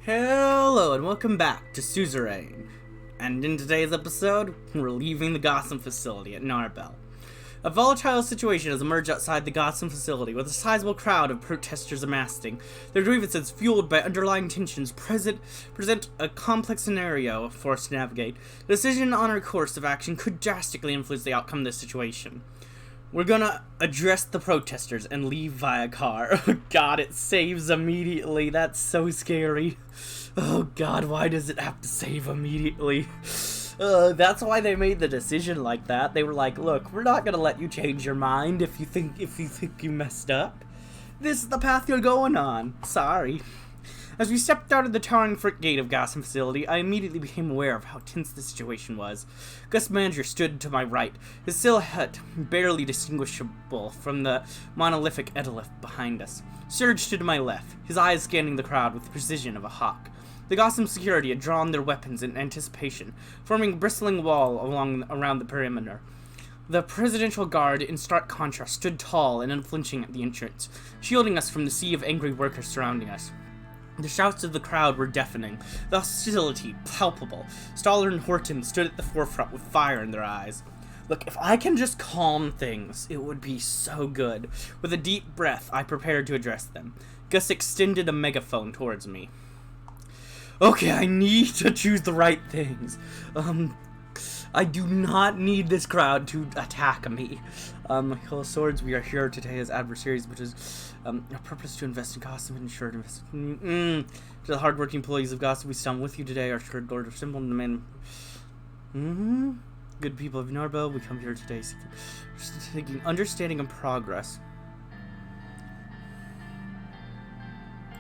Hello and welcome back to Suzerain. And in today's episode, we're leaving the Gotham facility at Narbel. A volatile situation has emerged outside the Gotham facility, with a sizable crowd of protesters amassing. Their grievances, fueled by underlying tensions, present a complex scenario for us to navigate. The decision on our course of action could drastically influence the outcome of this situation. We're gonna address the protesters and leave via car. Oh god, it saves immediately. That's so scary. Oh god, why does it have to save immediately? That's why they made the decision like that. They were like, look, we're not gonna let you change your mind if you think you messed up. This is the path you're going on. Sorry. As we stepped out of the towering front gate of Gotham facility, I immediately became aware of how tense the situation was. Gus Manager stood to my right, his silhouette barely distinguishable from the monolithic Edelith behind us. Surge stood to my left, his eyes scanning the crowd with the precision of a hawk. The Gotham security had drawn their weapons in anticipation, forming a bristling wall around the perimeter. The Presidential Guard, in stark contrast, stood tall and unflinching at the entrance, shielding us from the sea of angry workers surrounding us. The shouts of the crowd were deafening, the hostility palpable. Stoller and Horton stood at the forefront with fire in their eyes. Look, if I can just calm things, it would be so good. With a deep breath, I prepared to address them. Gus extended a megaphone towards me. Okay, I need to choose the right things. I do not need this crowd to attack me. Hill of Swords, we are here today as adversaries, which is our purpose to invest in Gotham and ensure to invest to the hardworking employees of Gotham. We stand with you today, our shared Lord of Symbol and demand. Good people of Narbel, we come here today seeking understanding and progress.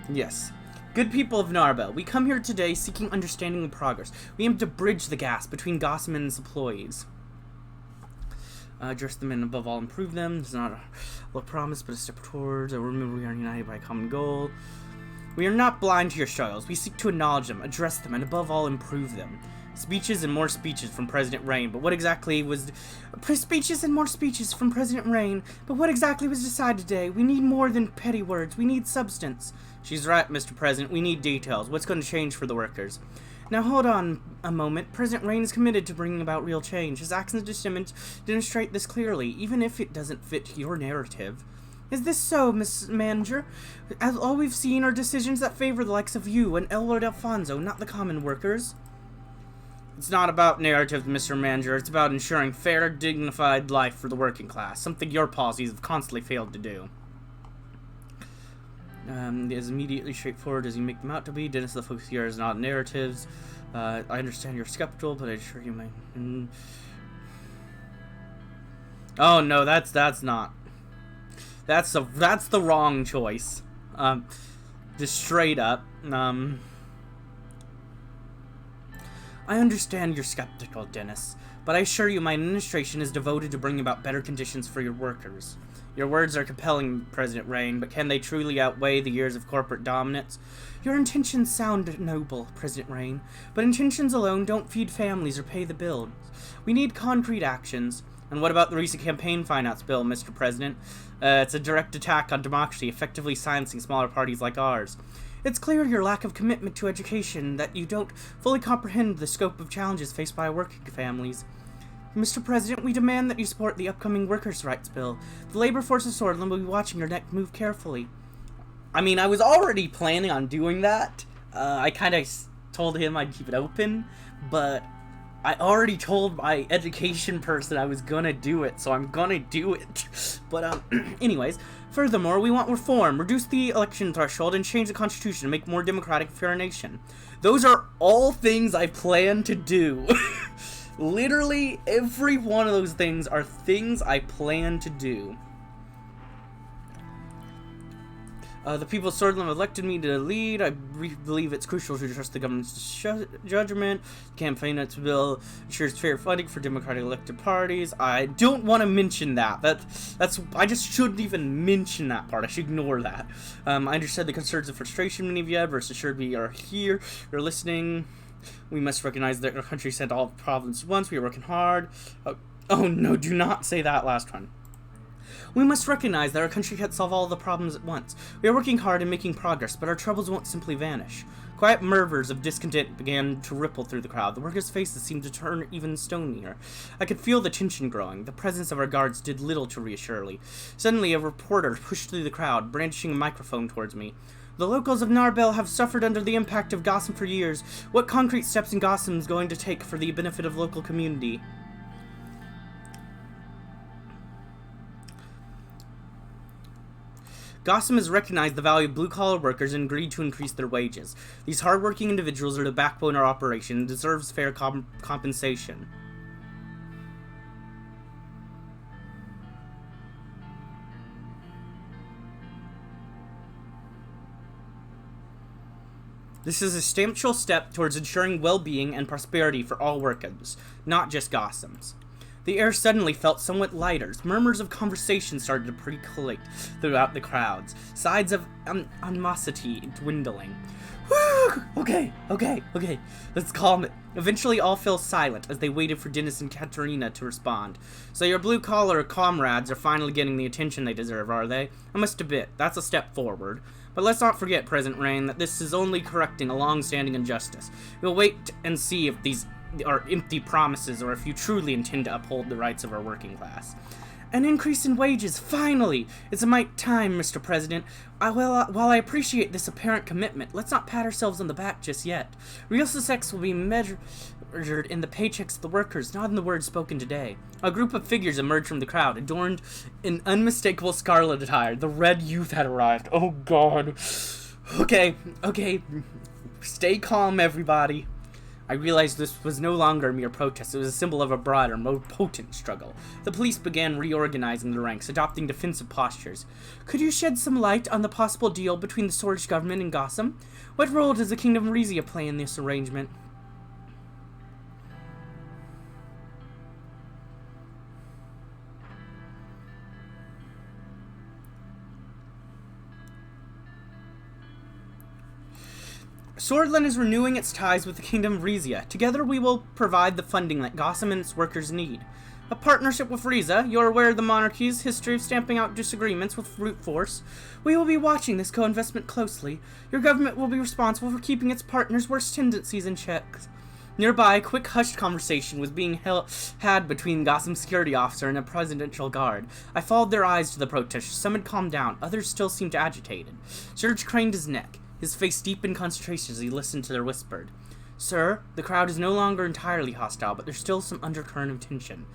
Yes. Good people of Narbel, we come here today seeking understanding and progress. We aim to bridge the gaps between Gotham and its employees. Address them and above all improve them. This is not a promise, but a step towards. Remember, we are united by a common goal. We are not blind to your struggles. We seek to acknowledge them, address them, and above all improve them. Speeches and more speeches from President Rain, but what exactly was... Speeches and more speeches from President Rain, but what exactly was decided today? We need more than petty words. We need substance. She's right, Mr. President. We need details. What's going to change for the workers? Now hold on a moment. President Rain is committed to bringing about real change. His actions demonstrate this clearly, even if it doesn't fit your narrative. Is this so, Miss Manager? As all we've seen are decisions that favor the likes of you and Elwood Alfonso, not the common workers. It's not about narrative, Mr. Manager. It's about ensuring fair, dignified life for the working class, something your policies have constantly failed to do. As immediately straightforward as you make them out to be, Dennis, the focus here is not narratives. I understand you're skeptical, but I assure you might... Oh no, that's not. That's the wrong choice. Just straight up. I understand you're skeptical, Dennis, but I assure you my administration is devoted to bringing about better conditions for your workers. Your words are compelling, President Rain, but can they truly outweigh the years of corporate dominance? Your intentions sound noble, President Rain, but intentions alone don't feed families or pay the bills. We need concrete actions. And what about the recent campaign finance bill, Mr. President? It's a direct attack on democracy, effectively silencing smaller parties like ours. It's clear your lack of commitment to education, that you don't fully comprehend the scope of challenges faced by working families. Mr. President, we demand that you support the upcoming workers' rights bill. The labor force of Swordland will be watching your next move carefully. I mean, I was already planning on doing that. I kind of told him I'd keep it open, but I already told my education person I was gonna do it, so I'm gonna do it. But, anyways, furthermore, we want reform, reduce the election threshold, and change the constitution to make a more democratic, fair nation. Those are all things I plan to do. Literally, every one of those things are things I plan to do. The people of Swordland elected me to lead. I believe it's crucial to trust the government's judgment. The campaign bill ensures fair funding for democratic elected parties. I don't want to mention that. I just shouldn't even mention that part. I should ignore that. I understand the concerns and frustration many of you have. Rest assured we are here. You're listening. We must recognize that our country sent all problems at once. We are working hard. Oh no, do not say that last one. We must recognize that our country can't solve all the problems at once. We are working hard and making progress, but our troubles won't simply vanish. Quiet murmurs of discontent began to ripple through the crowd. The workers' faces seemed to turn even stonier. I could feel the tension growing. The presence of our guards did little to reassure me. Suddenly, a reporter pushed through the crowd, brandishing a microphone towards me. The locals of Narbel have suffered under the impact of Gotham for years. What concrete steps is Gotham going to take for the benefit of local community? Gotham has recognized the value of blue-collar workers and agreed to increase their wages. These hard-working individuals are the backbone of our operation and deserves fair compensation. This is a substantial step towards ensuring well-being and prosperity for all workers, not just Gothams. The air suddenly felt somewhat lighter. Murmurs of conversation started to percolate throughout the crowds, sides of animosity dwindling. Whew! Okay, let's calm it. Eventually all fell silent as they waited for Dennis and Katerina to respond. So your blue-collar comrades are finally getting the attention they deserve, are they? I must admit, that's a step forward. But let's not forget, President Rain, that this is only correcting a long-standing injustice. We'll wait and see if these are empty promises or if you truly intend to uphold the rights of our working class. An increase in wages, finally! It's a might time, Mr. President. While I appreciate this apparent commitment, let's not pat ourselves on the back just yet. Real success will be measured in the paychecks of the workers, not in the words spoken today. A group of figures emerged from the crowd, adorned in unmistakable scarlet attire. The Red Youth had arrived. Oh, God. Okay. Stay calm, everybody. I realized this was no longer a mere protest. It was a symbol of a broader, more potent struggle. The police began reorganizing the ranks, adopting defensive postures. Could you shed some light on the possible deal between the Sword's government and Gotham? What role does the Kingdom of Rizia play in this arrangement? Swordland is renewing its ties with the Kingdom of Rizia. Together we will provide the funding that Gotham and its workers need. A partnership with Rizia. You're aware of the monarchy's history of stamping out disagreements with brute force. We will be watching this co-investment closely. Your government will be responsible for keeping its partners' worst tendencies in check. Nearby, a quick hushed conversation was being had between Gotham's security officer and a presidential guard. I followed their eyes to the protesters. Some had calmed down, others still seemed agitated. Serge craned his neck, his face deep in concentration as he listened to their whispered. Sir, the crowd is no longer entirely hostile, but there's still some undercurrent of tension.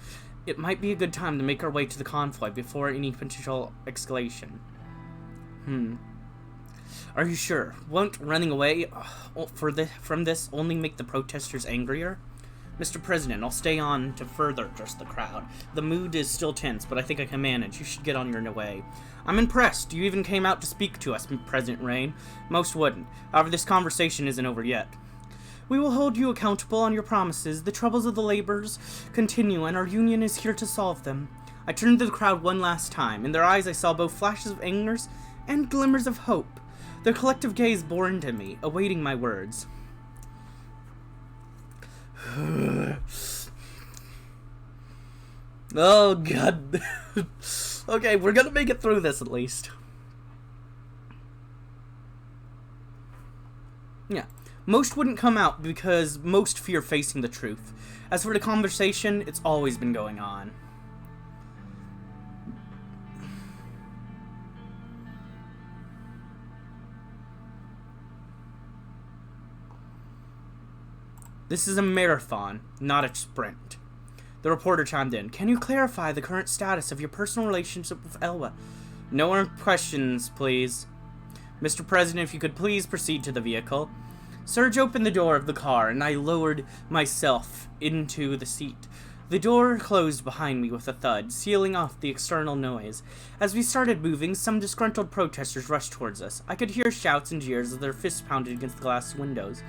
It might be a good time to make our way to the convoy before any potential escalation. Are you sure? Won't running away from this only make the protesters angrier? Mr. President, I'll stay on to further address the crowd. The mood is still tense, but I think I can manage. You should get on your way. I'm impressed. You even came out to speak to us, President Rain. Most wouldn't. However, this conversation isn't over yet. We will hold you accountable on your promises. The troubles of the laborers continue, and our union is here to solve them. I turned to the crowd one last time. In their eyes, I saw both flashes of anger and glimmers of hope. Their collective gaze bore into me, awaiting my words. Oh, God. Okay, we're gonna make it through this at least. Yeah. Most wouldn't come out because most fear facing the truth. As for the conversation, it's always been going on. This is a marathon, not a sprint. The reporter chimed in. Can you clarify the current status of your personal relationship with Elwa? No more questions, please. Mr. President, if you could please proceed to the vehicle. Serge opened the door of the car, and I lowered myself into the seat. The door closed behind me with a thud, sealing off the external noise. As we started moving, some disgruntled protesters rushed towards us. I could hear shouts and jeers as their fists pounded against the glass windows.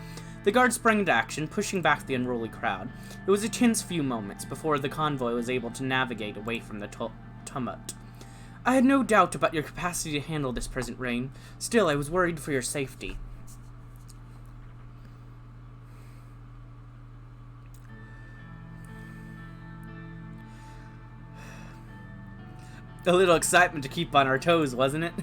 The guard sprang into action, pushing back the unruly crowd. It was a tense few moments before the convoy was able to navigate away from the tumult. I had no doubt about your capacity to handle this, President Rain. Still, I was worried for your safety. A little excitement to keep on our toes, wasn't it?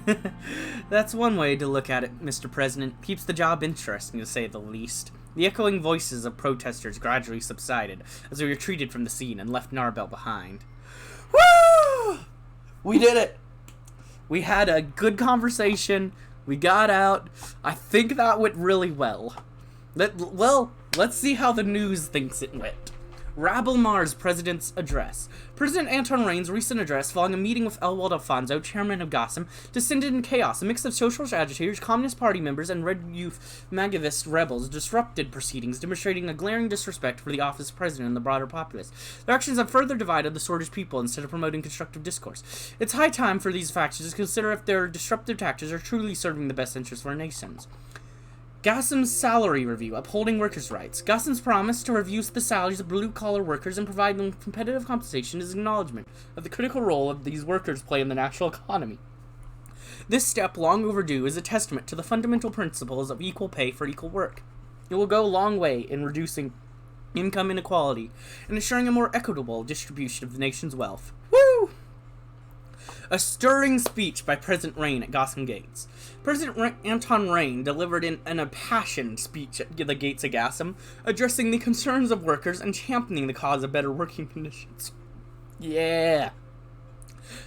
That's one way to look at it, Mr. President. Keeps the job interesting, to say the least. The echoing voices of protesters gradually subsided as we retreated from the scene and left Narbel behind. Woo! We did it! We had a good conversation. We got out. I think that went really well. Let's see how the news thinks it went. Rabelmar's President's Address. President Anton Rein's recent address following a meeting with Elwald Alfonso, chairman of Gotham, descended in chaos. A mix of socialist agitators, Communist Party members, and Red Youth Magivist rebels disrupted proceedings, demonstrating a glaring disrespect for the office of president and the broader populace. Their actions have further divided the Swordfish people instead of promoting constructive discourse. It's high time for these factions to consider if their disruptive tactics are truly serving the best interests of our nations. Gossam's salary review, upholding workers' rights. Gossam's promise to review the salaries of blue-collar workers and provide them competitive compensation is acknowledgement of the critical role of these workers play in the national economy. This step, long overdue, is a testament to the fundamental principles of equal pay for equal work. It will go a long way in reducing income inequality and ensuring a more equitable distribution of the nation's wealth. Woo! A stirring speech by President Rein at Gotham Gates. President Anton Rein delivered an impassioned speech at the gates of Gotham, addressing the concerns of workers and championing the cause of better working conditions. Yeah.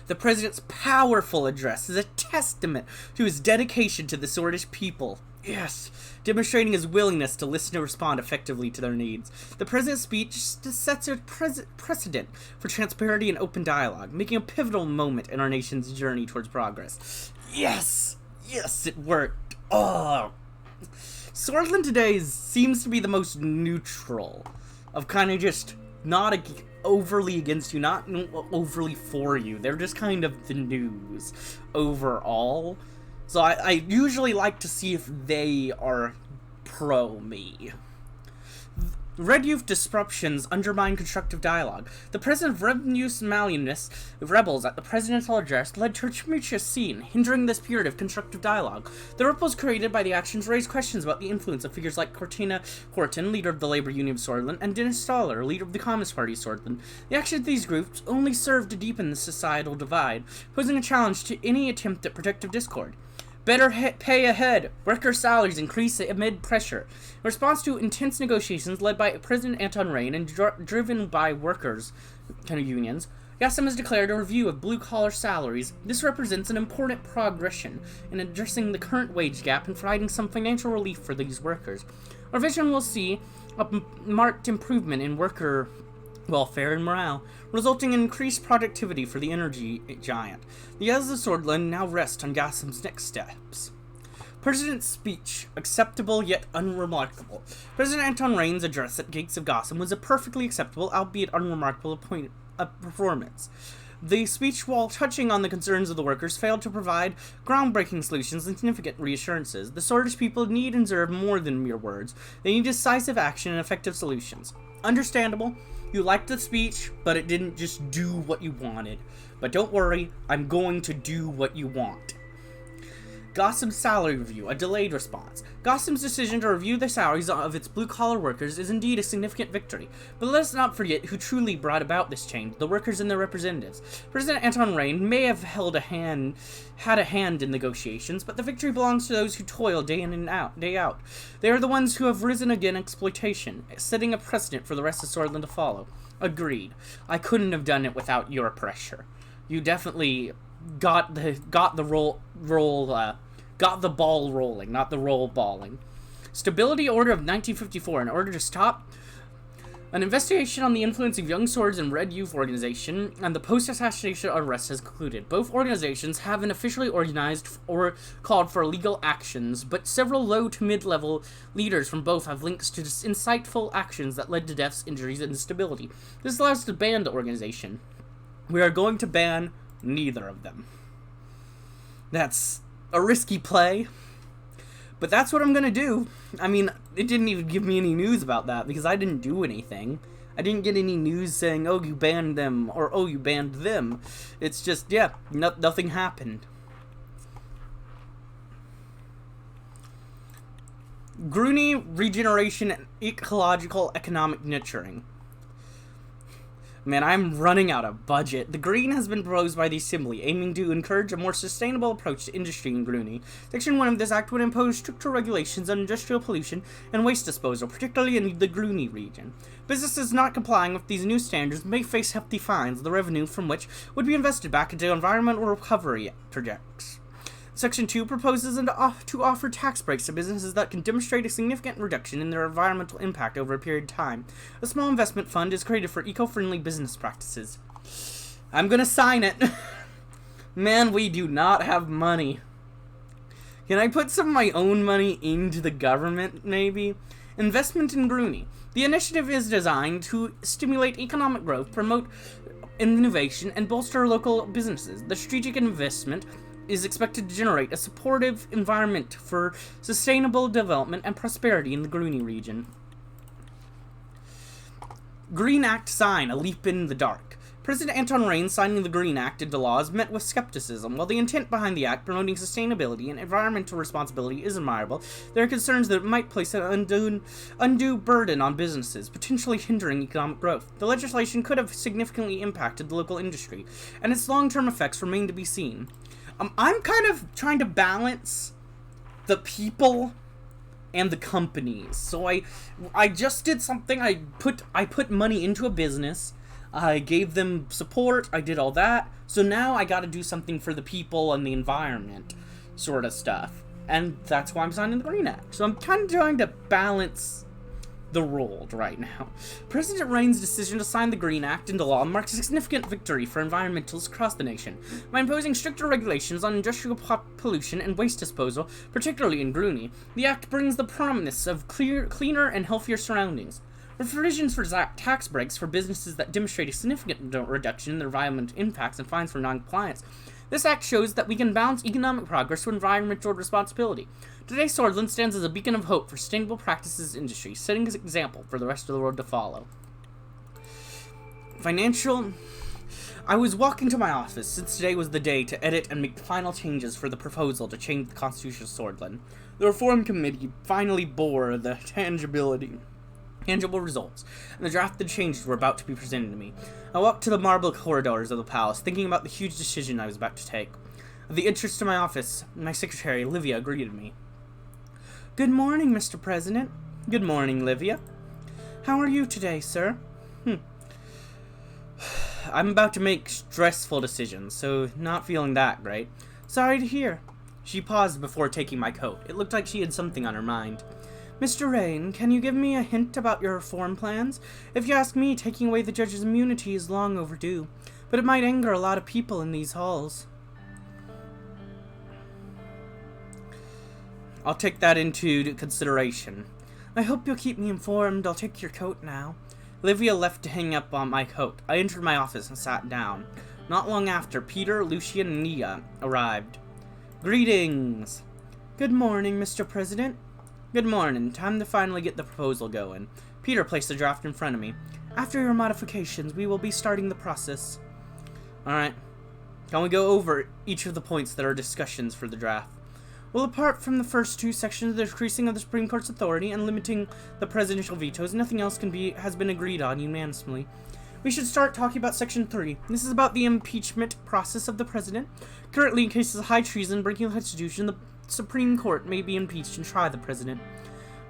The president's powerful address is a testament to his dedication to the Swordfish people. Yes, demonstrating his willingness to listen and respond effectively to their needs. The president's speech sets a precedent for transparency and open dialogue, making a pivotal moment in our nation's journey towards progress. Yes! Yes, it worked. Oh! Swordland today seems to be the most neutral, of kind of just not overly against you, not overly for you. They're just kind of the news overall. So I usually like to see if they are pro-me. Red Youth disruptions undermine constructive dialogue. The presence of Red Youth rebels at the presidential address led to a tumultuous scene, hindering the spirit of constructive dialogue. The ripples created by the actions raised questions about the influence of figures like Cortina Horton, leader of the Labor Union of Swordland, and Dennis Stoller, leader of the Communist Party of Swordland. The actions of these groups only served to deepen the societal divide, posing a challenge to any attempt at protective discord. Better pay ahead. Worker salaries increase amid pressure. In response to intense negotiations led by President Anton Rein and driven by workers' unions, Gotham has declared a review of blue-collar salaries. This represents an important progression in addressing the current wage gap and providing some financial relief for these workers. Our vision will see a marked improvement in worker welfare and morale, resulting in increased productivity for the energy giant. The Eyes of Swordland now rest on Gotham's next steps. President's speech, acceptable yet unremarkable. President Anton Rein's address at Gates of Gotham was a perfectly acceptable, albeit unremarkable, performance. The speech, while touching on the concerns of the workers, failed to provide groundbreaking solutions and significant reassurances. The Swordfish people need and deserve more than mere words. They need decisive action and effective solutions. Understandable. You liked the speech, but it didn't just do what you wanted. But don't worry, I'm going to do what you want. Gotham's salary review, a delayed response. Gotham's decision to review the salaries of its blue-collar workers is indeed a significant victory, but let us not forget who truly brought about this change, the workers and their representatives. President Anton Rein may have had a hand in negotiations, but the victory belongs to those who toil day in and day out. They are the ones who have risen against exploitation, setting a precedent for the rest of Swordland to follow. Agreed. I couldn't have done it without your pressure. You definitely got the ball rolling, not the roll balling. Stability Order of 1954, in order to stop an investigation on the influence of Young Swords and Red Youth Organization and the post-assassination arrest has concluded. Both organizations haven't officially organized or called for legal actions, but several low to mid-level leaders from both have links to insightful actions that led to deaths, injuries, and instability. This allows us to ban the organization. We are going to ban neither of them. That's a risky play, but that's what I'm gonna do. I mean, it didn't even give me any news about that because I didn't do anything. I didn't get any news saying, oh, you banned them, or oh, you banned them. It's just, yeah, nothing happened. Groony regeneration and ecological economic nurturing. Man, I'm running out of budget. The green has been proposed by the Assembly, aiming to encourage a more sustainable approach to industry in Groony. Section 1 of this act would impose stricter regulations on industrial pollution and waste disposal, particularly in the Groony region. Businesses not complying with these new standards may face hefty fines, the revenue from which would be invested back into environmental recovery projects. Section 2 proposes to offer tax breaks to businesses that can demonstrate a significant reduction in their environmental impact over a period of time. A small investment fund is created for eco-friendly business practices. I'm gonna sign it. Man, we do not have money. Can I put some of my own money into the government, maybe? Investment in Groony. The initiative is designed to stimulate economic growth, promote innovation, and bolster local businesses. The strategic investment is expected to generate a supportive environment for sustainable development and prosperity in the Groony region. Green Act sign, a leap in the dark. President Anton Rain signing the Green Act into law is met with skepticism. While the intent behind the act, promoting sustainability and environmental responsibility, is admirable, there are concerns that it might place an undue burden on businesses, potentially hindering economic growth. The legislation could have significantly impacted the local industry, and its long-term effects remain to be seen. I'm kind of trying to balance the people and the companies. So I just did something. I put money into a business. I gave them support. I did all that. So now I got to do something for the people and the environment, sort of stuff. And that's why I'm signing the Green Act. So I'm kind of trying to balance the world right now. President Rain's decision to sign the Green Act into law marks a significant victory for environmentalists across the nation. By imposing stricter regulations on industrial pollution and waste disposal, particularly in Groony, the act brings the promise of cleaner and healthier surroundings. With provisions for tax breaks for businesses that demonstrate a significant reduction in their environmental impacts and fines for non-compliance, this act shows that we can balance economic progress with environmental responsibility. Today, Swordland stands as a beacon of hope for sustainable practices industry, setting an example for the rest of the world to follow. Financial. I was walking to my office, since today was the day to edit and make the final changes for the proposal to change the Constitution of Swordland. The Reform Committee finally bore the tangible results, and the drafted changes were about to be presented to me. I walked to the marble corridors of the palace, thinking about the huge decision I was about to take. Of the entrance to my office, my secretary, Livia, greeted me. Good morning, Mr. President. Good morning, Livia. How are you today, sir? I'm about to make stressful decisions, so not feeling that great. Sorry to hear. She paused before taking my coat. It looked like she had something on her mind. Mr. Rain, can you give me a hint about your reform plans? If you ask me, taking away the judge's immunity is long overdue, but it might anger a lot of people in these halls. I'll take that into consideration. I hope you'll keep me informed. I'll take your coat now. Livia left to hang up on my coat. I entered my office and sat down. Not long after, Peter, Lucian, and Nia arrived. Greetings! Good morning, Mr. President. Good morning. Time to finally get the proposal going. Peter placed the draft in front of me. After your modifications, we will be starting the process. Alright. Can we go over each of the points that are discussions for the draft? Well, apart from the first two sections, the decreasing of the Supreme Court's authority and limiting the presidential vetoes, nothing else has been agreed on unanimously. We should start talking about Section 3. This is about the impeachment process of the president. Currently, in cases of high treason breaking the Constitution, the Supreme Court may be impeached and try the president.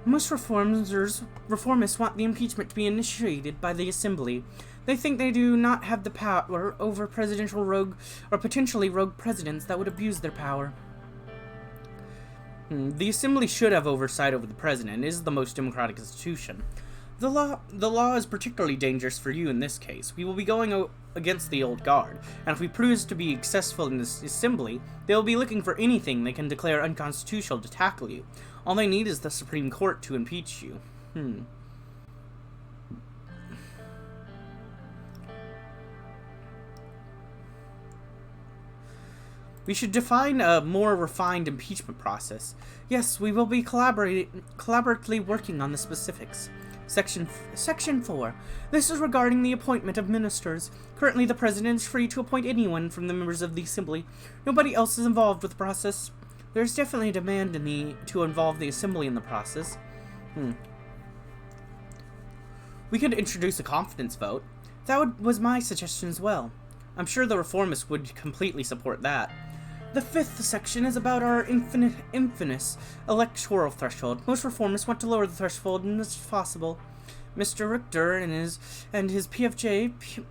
Most reformists want the impeachment to be initiated by the Assembly. They think they do not have the power over presidential rogue or potentially rogue presidents that would abuse their power. The Assembly should have oversight over the president. It is the most democratic institution. The law is particularly dangerous for you in this case. We will be going against the old guard, and if we prove to be successful in this assembly, they will be looking for anything they can declare unconstitutional to tackle you. All they need is the Supreme Court to impeach you. We should define a more refined impeachment process. Yes, we will be collaboratively working on the specifics. Section 4. This is regarding the appointment of ministers. Currently, the president is free to appoint anyone from the members of the Assembly. Nobody else is involved with the process. There is definitely a demand to involve the Assembly in the process. We could introduce a confidence vote. Was my suggestion as well. I'm sure the reformists would completely support that. The fifth section is about our infamous electoral threshold. Most reformists want to lower the threshold as much as possible. Mr. Richter and his PFJP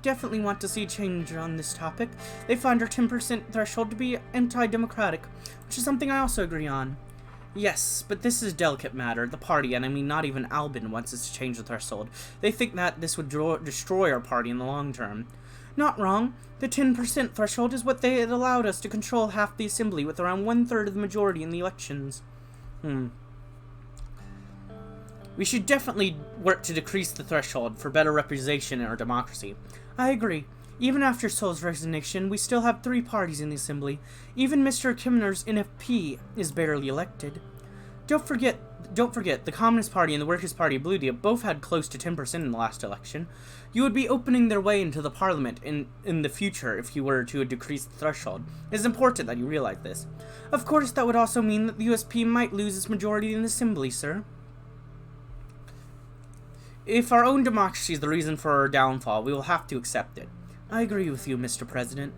definitely want to see change on this topic. They find our 10% threshold to be anti-democratic, which is something I also agree on. Yes, but this is a delicate matter. The party, and I mean not even Albin, wants us to change the threshold. They think that this would destroy our party in the long term. Not wrong. The 10% threshold is what they had allowed us to control half the assembly with around 1/3 of the majority in the elections. We should definitely work to decrease the threshold for better representation in our democracy. I agree. Even after Sol's resignation, we still have 3 parties in the assembly. Even Mr. Kimner's NFP is barely elected. Don't forget, the Communist Party and the Workers' Party of Bludia both had close to 10% in the last election. You would be opening their way into the parliament in the future if you were to decrease the threshold. It is important that you realize this. Of course, that would also mean that the USP might lose its majority in the assembly, sir. If our own democracy is the reason for our downfall, we will have to accept it. I agree with you, Mr. President.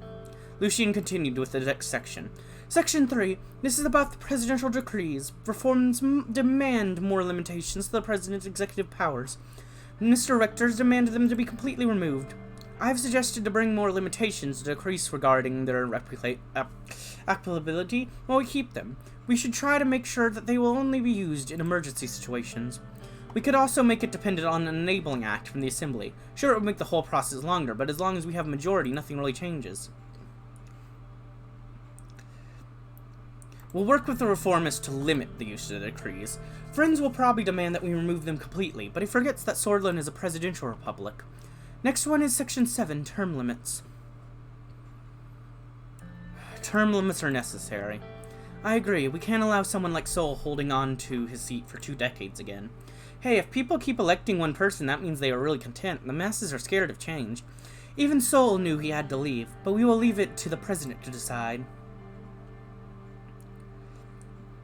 Lucien continued with the next section. Section 3. This is about the presidential decrees. Reforms demand more limitations to the president's executive powers. Mr. Richter's demanded them to be completely removed. I have suggested to bring more limitations to decrease regarding their applicability while we keep them. We should try to make sure that they will only be used in emergency situations. We could also make it dependent on an enabling act from the Assembly. Sure, it would make the whole process longer, but as long as we have a majority, nothing really changes. We'll work with the reformists to limit the use of the decrees. Friends will probably demand that we remove them completely, but he forgets that Swordland is a presidential republic. Next one is Section 7, Term Limits. Term limits are necessary. I agree, we can't allow someone like Sol holding on to his seat for 2 decades again. Hey, if people keep electing one person, that means they are really content. The masses are scared of change. Even Sol knew he had to leave, but we will leave it to the president to decide.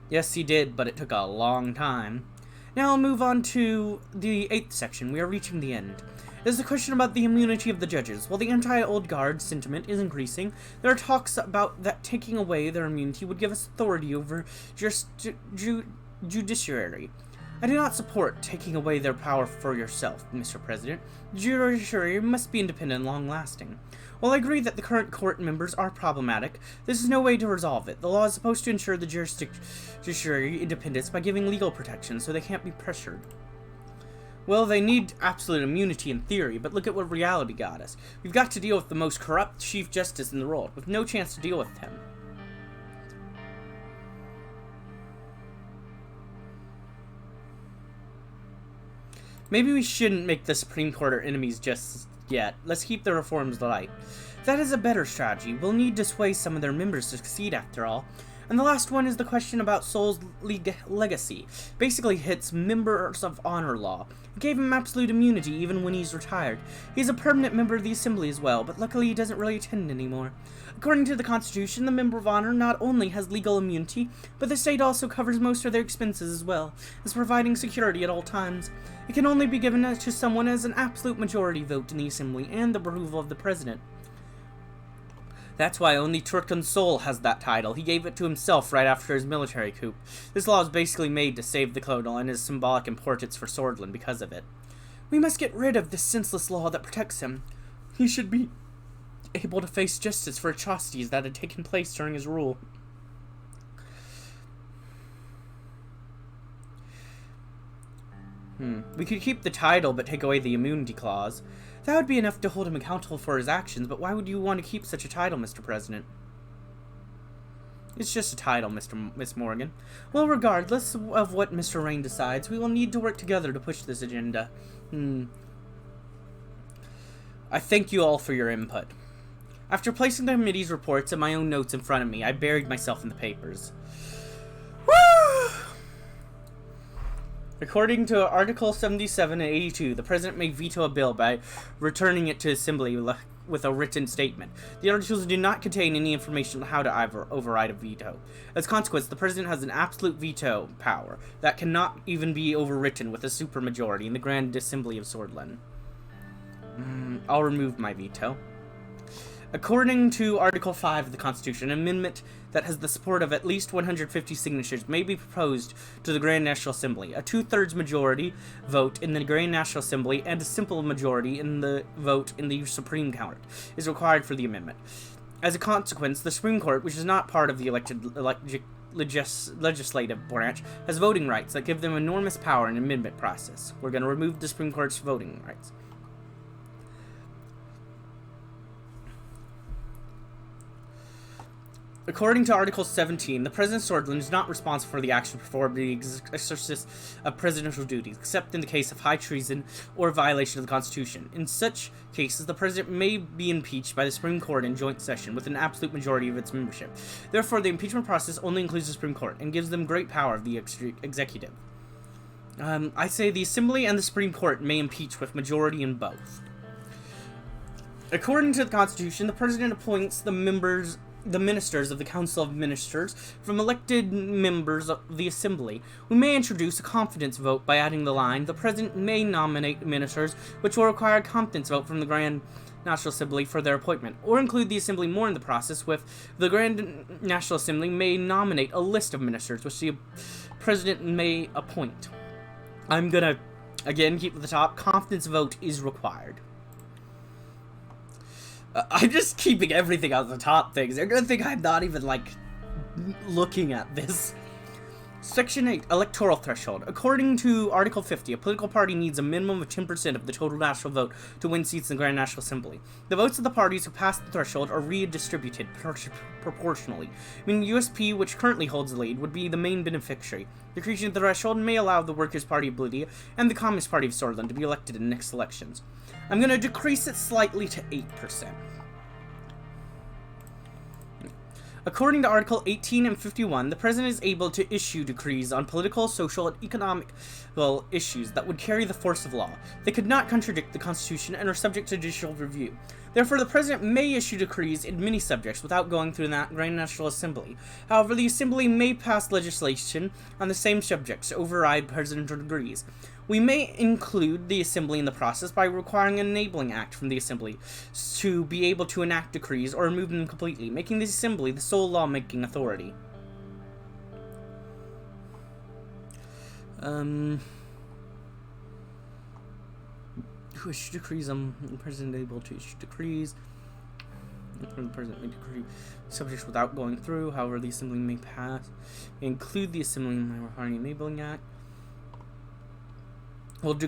Yes, he did, but it took a long time. Now I'll move on to the 8th section. We are reaching the end. There's a question about the immunity of the judges. While the anti-old guard sentiment is increasing, there are talks about that taking away their immunity would give us authority over judiciary. I do not support taking away their power for yourself, Mr. President. The judiciary must be independent and long-lasting. While I agree that the current court members are problematic, this is no way to resolve it. The law is supposed to ensure the judiciary independence by giving legal protection so they can't be pressured. Well, they need absolute immunity in theory, but look at what reality got us. We've got to deal with the most corrupt Chief Justice in the world, with no chance to deal with him. Maybe we shouldn't make the Supreme Court our enemies just yet. Let's keep the reforms light. That is a better strategy. We'll need to sway some of their members to succeed after all. And the last one is the question about Sol's legacy. Basically hits members of honor law. It gave him absolute immunity even when he's retired. He's a permanent member of the Assembly as well, but luckily he doesn't really attend anymore. According to the Constitution, the member of honor not only has legal immunity, but the state also covers most of their expenses as well, as providing security at all times. It can only be given to someone as an absolute majority vote in the Assembly and the approval of the President. That's why only Turkan Sol has that title. He gave it to himself right after his military coup. This law is basically made to save the colonel and his symbolic importance for Swordland because of it. We must get rid of this senseless law that protects him. He should be able to face justice for atrocities that had taken place during his rule. We could keep the title but take away the immunity clause. That would be enough to hold him accountable for his actions, but why would you want to keep such a title, Mr. President? It's just a title, Miss Morgan. Well, regardless of what Mr. Rain decides, we will need to work together to push this agenda. I thank you all for your input. After placing the committee's reports and my own notes in front of me, I buried myself in the papers. Woo! According to Article 77 and 82, the President may veto a bill by returning it to Assembly with a written statement. The articles do not contain any information on how to override a veto. As a consequence, the President has an absolute veto power that cannot even be overwritten with a supermajority in the Grand Assembly of Swordland. I'll remove my veto. According to Article 5 of the Constitution, an amendment that has the support of at least 150 signatures may be proposed to the Grand National Assembly. A two-thirds majority vote in the Grand National Assembly and a simple majority in the vote in the Supreme Court is required for the amendment. As a consequence, the Supreme Court, which is not part of the legislative branch, has voting rights that give them enormous power in the amendment process. We're going to remove the Supreme Court's voting rights. According to Article 17, the President Swordsman is not responsible for the action performed in the exercise of presidential duties, except in the case of high treason or violation of the Constitution. In such cases, the President may be impeached by the Supreme Court in joint session with an absolute majority of its membership. Therefore, the impeachment process only includes the Supreme Court and gives them great power of the executive. I say the Assembly and the Supreme Court may impeach with majority in both. According to the Constitution, the President appoints the ministers of the Council of Ministers from elected members of the Assembly. We may introduce a confidence vote by adding the line, the President may nominate ministers, which will require a confidence vote from the Grand National Assembly for their appointment, or include the Assembly more in the process with the Grand National Assembly may nominate a list of ministers, which the President may appoint. I'm gonna, again, keep at the top, confidence vote is required. I'm just keeping everything out of the top things. They're gonna think I'm not even, looking at this. Section 8, Electoral Threshold. According to Article 50, a political party needs a minimum of 10% of the total national vote to win seats in the Grand National Assembly. The votes of the parties who pass the threshold are redistributed proportionally, meaning USP, which currently holds the lead, would be the main beneficiary. Decreasing the threshold may allow the Workers' Party of Bolivia and the Communist Party of Switzerland to be elected in the next elections. I'm going to decrease it slightly to 8%. According to Article 18 and 51, the President is able to issue decrees on political, social, and economical issues that would carry the force of law. They could not contradict the Constitution and are subject to judicial review. Therefore, the President may issue decrees in many subjects without going through the Grand National Assembly. However, the Assembly may pass legislation on the same subjects to override presidential decrees. We may include the Assembly in the process by requiring an enabling act from the Assembly to be able to enact decrees or remove them completely, making the Assembly the sole lawmaking authority. Who issue decrees? The President able to issue decrees. The President may decree subjects without going through. However, the Assembly may pass. May include the Assembly in the requiring enabling act. Well,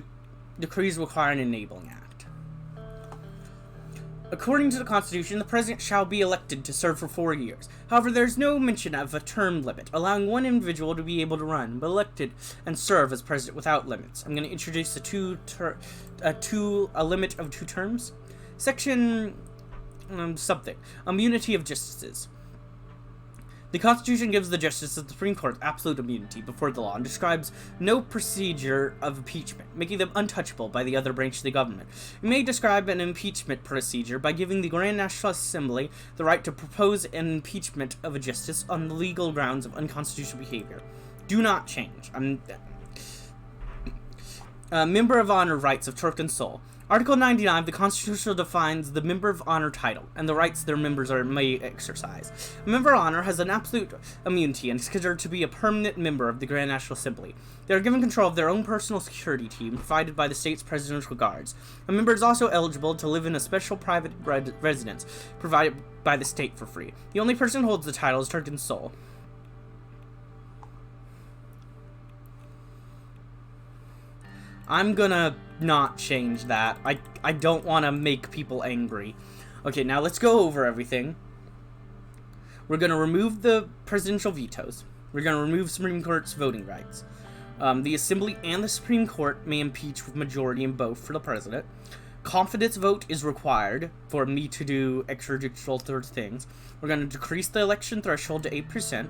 decrees require an enabling act. According to the Constitution, the President shall be elected to serve for 4 years. However, there is no mention of a term limit, allowing one individual to be able to run, but elected and serve as President without limits. I'm going to introduce a limit of 2 terms. Section immunity of justices. The Constitution gives the justices of the Supreme Court absolute immunity before the law and describes no procedure of impeachment, making them untouchable by the other branch of the government. It may describe an impeachment procedure by giving the Grand National Assembly the right to propose an impeachment of a justice on the legal grounds of unconstitutional behavior. Do not change. Member of Honor rights of Turk and Soul. Article 99 of the Constitution defines the Member of Honor title and the rights their members may exercise. A Member of Honor has an absolute immunity and is considered to be a permanent member of the Grand National Assembly. They are given control of their own personal security team provided by the state's presidential guards. A member is also eligible to live in a special private residence provided by the state for free. The only person who holds the title is Turk and Soul. I'm gonna not change that. I don't want to make people angry. Okay, now let's go over everything. We're gonna remove the presidential vetoes. We're gonna remove Supreme Court's voting rights. The Assembly and the Supreme Court may impeach with majority in both for the President. Confidence vote is required for me to do extrajudicial third things. We're gonna decrease the election threshold to 8%.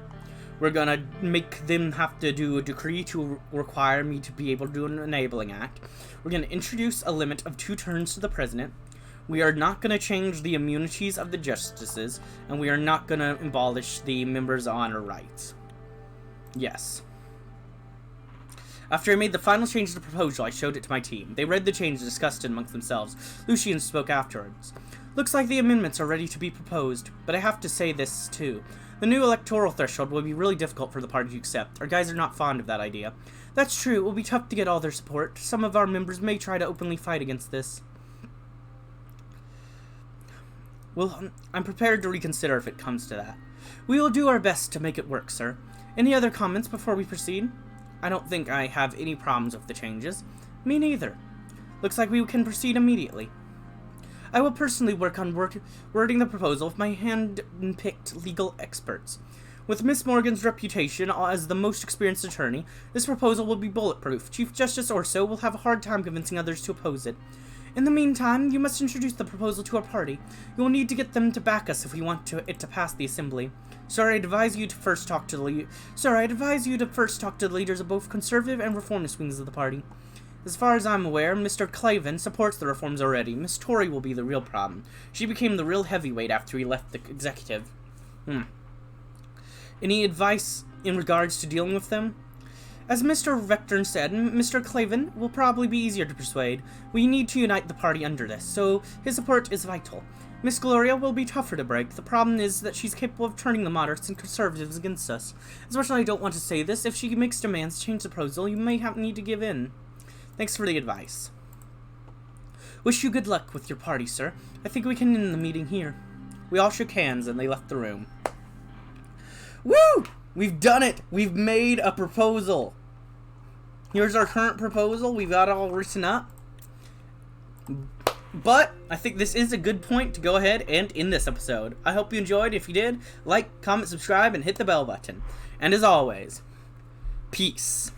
We're gonna make them have to do a decree to require me to be able to do an enabling act. We're gonna introduce a limit of 2 terms to the President. We are not gonna change the immunities of the justices, and we are not gonna abolish the members' honor rights. Yes. After I made the final change to the proposal, I showed it to my team. They read the change and discussed it amongst themselves. Lucian spoke afterwards. Looks like the amendments are ready to be proposed, but I have to say this too. The new electoral threshold will be really difficult for the party to accept. Our guys are not fond of that idea. That's true, it will be tough to get all their support. Some of our members may try to openly fight against this. Well, I'm prepared to reconsider if it comes to that. We will do our best to make it work, sir. Any other comments before we proceed? I don't think I have any problems with the changes. Me neither. Looks like we can proceed immediately. I will personally work on wording the proposal with my hand-picked legal experts. With Miss Morgan's reputation as the most experienced attorney, this proposal will be bulletproof. Chief Justice Orso will have a hard time convincing others to oppose it. In the meantime, you must introduce the proposal to our party. You will need to get them to back us if we want it to pass the assembly. Sir, I'd advise you to first talk to the leaders of both conservative and reformist wings of the party. As far as I'm aware, Mr. Claven supports the reforms already. Miss Tory will be the real problem. She became the real heavyweight after he left the executive. Any advice in regards to dealing with them? As Mr. Vectorn said, Mr. Claven will probably be easier to persuade. We need to unite the party under this, so his support is vital. Miss Gloria will be tougher to break. The problem is that she's capable of turning the moderates and conservatives against us. As much as I don't want to say this, if she makes demands to change the proposal, you may need to give in. Thanks for the advice. Wish you good luck with your party, sir. I think we can end the meeting here. We all shook hands and they left the room. Woo! We've done it! We've made a proposal. Here's our current proposal. We've got it all written up. But I think this is a good point to go ahead and end this episode. I hope you enjoyed. If you did, like, comment, subscribe, and hit the bell button. And as always, peace.